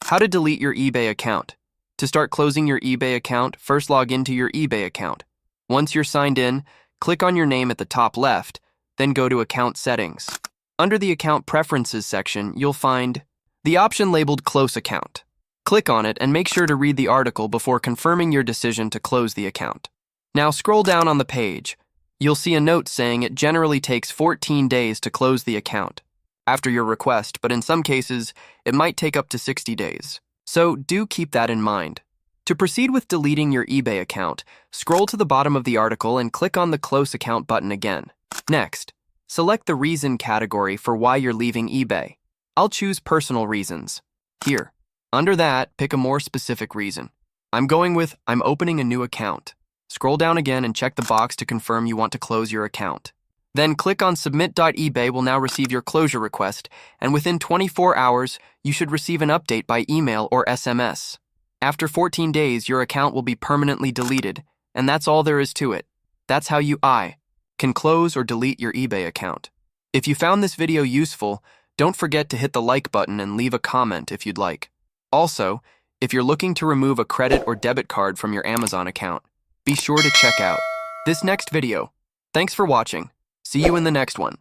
How to delete your eBay account. To start closing your eBay account, first log into your eBay account. Once you're signed in, click on your name at the top left, then go to Account Settings. Under the Account Preferences section, you'll find the option labeled Close Account. Click on it and make sure to read the article before confirming your decision to close the account. Now scroll down on the page. You'll see a note saying it generally takes 14 days to close the account after your request, but in some cases, it might take up to 60 days. So do keep that in mind. To proceed with deleting your eBay account, scroll to the bottom of the article and click on the Close Account button again. Next, select the reason category for why you're leaving eBay. I'll choose personal reasons. Here. Under that, pick a more specific reason. I'm going with, I'm opening a new account. Scroll down again and check the box to confirm you want to close your account. Then click on Submit.eBay will now receive your closure request, and within 24 hours, you should receive an update by email or SMS. After 14 days, your account will be permanently deleted, and that's all there is to it. That's how you can close or delete your eBay account. If you found this video useful, don't forget to hit the like button and leave a comment if you'd like. Also, if you're looking to remove a credit or debit card from your Amazon account, be sure to check out this next video. Thanks for watching. See you in the next one.